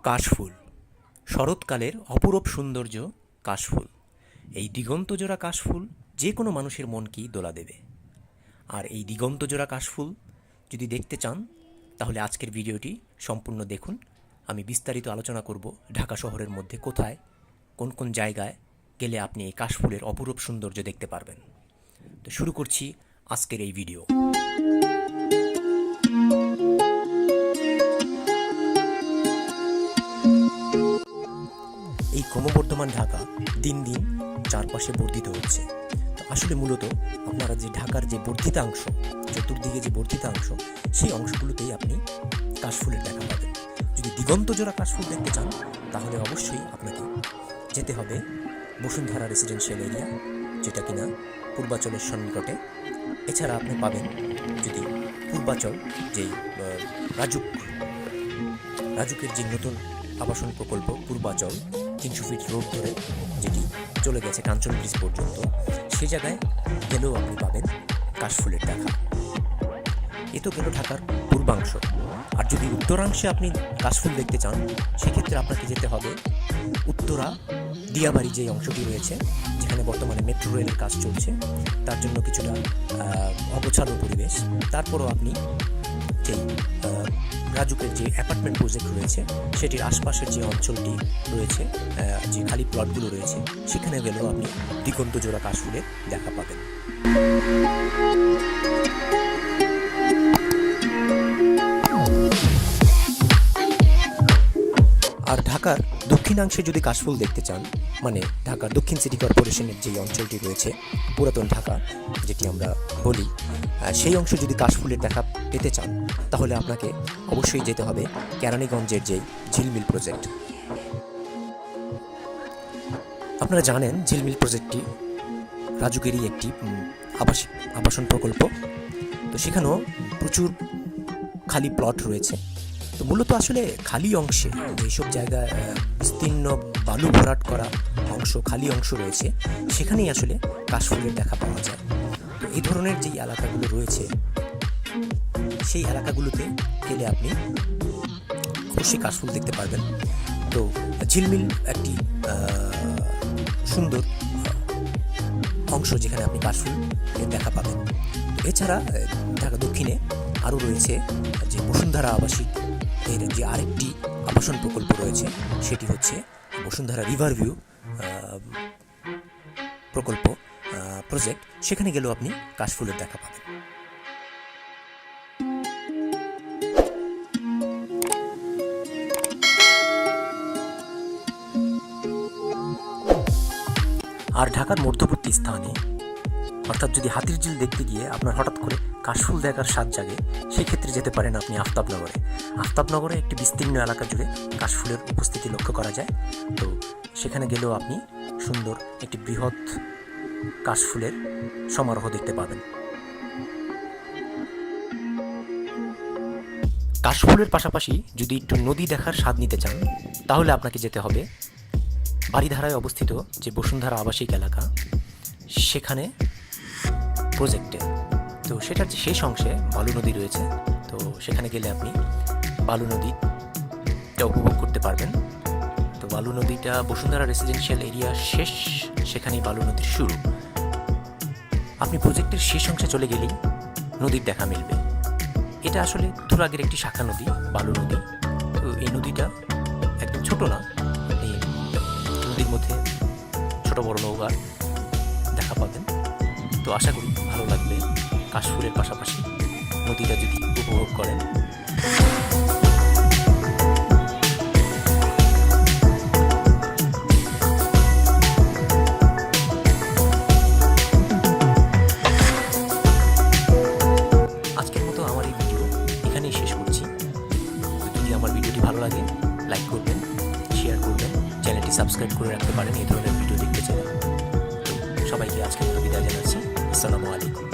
কাশফুল, শরৎকালের অপরূপ সৌন্দর্য কাশফুল। এই দিগন্তজোড়া কাশফুল যে কোনো মানুষের মনকেই দোলা দেবে। আর এই দিগন্তজোড়া কাশফুল যদি দেখতে চান তাহলে আজকের ভিডিওটি সম্পূর্ণ দেখুন। আমি বিস্তারিত আলোচনা করব ঢাকা শহরের মধ্যে কোথায় কোন কোন জায়গায় গেলে আপনি এই কাশফুলের অপরূপ সৌন্দর্য দেখতে পারবেন। তো শুরু করছি আজকের এই ভিডিও। এই ক্রমবর্ধমান ঢাকা দিন দিন চারপাশে বর্ধিত হচ্ছে। তো আসলে মূলত আপনারা যে ঢাকার যে বর্ধিতাংশ, চতুর্দিকে যে বর্ধিতাংশ, সেই অংশগুলোতেই আপনি কাশফুলের দেখা পাবেন। যদি দিগন্তজোড়া কাশফুল দেখতে চান তাহলে অবশ্যই আপনাকে যেতে হবে বসুন্ধরা রেসিডেন্সিয়াল এরিয়া, যেটা কিনা পূর্বাচলের সন্নিকটে। এছাড়া আপনি পাবেন যদি পূর্বাচল যেই রাজুকের যে নতুন আবাসন প্রকল্প পূর্বাচল 300 ফিট রোড ধরে যেটি চলে গেছে কাঞ্চন ব্রিজ পর্যন্ত, সে জায়গায় গেলেও আপনি পাবেন কাশফুলের দেখা। এ তো গেল ঢাকার পূর্বাংশ। আর যদি উত্তরাংশে আপনি কাশফুল দেখতে চান সেক্ষেত্রে আপনাকে যেতে হবে উত্তরা দিয়াবাড়ি যে অংশটি রয়েছে, যেখানে বর্তমানে মেট্রো রেলের কাজ চলছে, তার জন্য কিছুটা অগোছালো পরিবেশ। তারপরও আপনি যেই রাজুকের যে অ্যাপার্টমেন্ট প্রজেক্ট রয়েছে সেটির আশপাশের যে অঞ্চলটি রয়েছে, যে খালি প্লটগুলো রয়েছে, সেখানে গেলেও আপনি দিগন্তজোড়া কাশফুলের দেখা পাবেন। আর ঢাকার দক্ষিণাংশে যদি কাশফুল দেখতে চান, মানে ঢাকার দক্ষিণ সিটি কর্পোরেশনের যে অঞ্চলটি রয়েছে, পুরাতন ঢাকা যেটি আমরা বলি, সেই অংশে যদি কাশফুলের দেখা পেতে চান তাহলে আপনাকে অবশ্যই যেতে হবে কেরানীগঞ্জের যে ঝিলমিল প্রজেক্ট। আপনারা জানেন ঝিলমিল প্রজেক্টটি রাজুকেরই একটি আবাসন প্রকল্প। তো সেখানেও প্রচুর খালি প্লট রয়েছে। তো মূলত আসলে খালি অংশে যেসব জায়গায় বিস্তীর্ণ বালু ভরাট করা অংশ, খালি অংশ রয়েছে, সেখানেই আসলে কাশফুলের দেখা পাওয়া যায়। তো এই ধরনের যেই এলাকাগুলো রয়েছে সেই এলাকাগুলোতে গেলে আপনি অবশ্যই কাশফুল দেখতে পারবেন। তো ঝিলমিল একটি সুন্দর অংশ যেখানে আপনি কাশফুল দেখা পাবেন। এছাড়া ঢাকা দক্ষিণে আরও রয়েছে যে বসুন্ধরা আবাসিক এর যে আরেকটি আবাসন প্রকল্প রয়েছে, সেটি হচ্ছে বসুন্ধরা রিভার ভিউ প্রকল্প প্রজেক্ট। সেখানে গেলেও আপনি কাশফুলের দেখা পাবেন। আর ঢাকার মধ্যবর্তী স্থানে, অর্থাৎ যদি হাতিরঝিল দেখতে গিয়ে আপনার হঠাৎ করে কাশফুল দেখার স্বাদ জাগে, সেক্ষেত্রে যেতে পারেন আপনি আফতাবনগরে। আফতাবনগরে একটি বিস্তীর্ণ এলাকা জুড়ে কাশফুলের উপস্থিতি লক্ষ্য করা যায়। তো সেখানে গেলেও আপনি সুন্দর একটি বৃহৎ কাশফুলের সমারোহ দেখতে পাবেন। কাশফুলের পাশাপাশি যদি একটু নদী দেখার স্বাদ নিতে চান তাহলে আপনাকে যেতে হবে বারিধারায় অবস্থিত যে বসুন্ধরা আবাসিক এলাকা, সেখানে প্রজেক্টে। তো সেটার যে শেষ অংশে বালু নদী রয়েছে। তো সেখানে গেলে আপনি বালু নদীটা উপভোগ করতে পারবেন। তো বালু নদীটা বসুন্ধরা রেসিডেন্সিয়াল এরিয়া শেষ, সেখানেই বালু নদীর শুরু। আপনি প্রজেক্টের শেষ অংশে চলে গেলেই নদীর দেখা মিলবে। এটা আসলে তুরাগের একটি শাখা নদী, বালু নদী। তো এই নদীটা একদম ছোট না, এই নদীর মধ্যে ছোট বড় নৌকার দেখা পাবেন। তো আশা করি ভালো লাগবে কাশফুলের পাশাপাশি নদীটা যদি উপভোগ করেন। আজকের মতো আমার এই ভিডিও এখানেই শেষ করছি। যদি আমার ভিডিওটি ভালো লাগে লাইক করবেন, শেয়ার করবেন, চ্যানেলটি সাবস্ক্রাইব করে রাখতে পারেন এই ধরনের ভিডিও দেখতে চাইলে। তো সবাইকে আজকের মতো বিদায় জানাচ্ছি। আসসালামু আলাইকুম।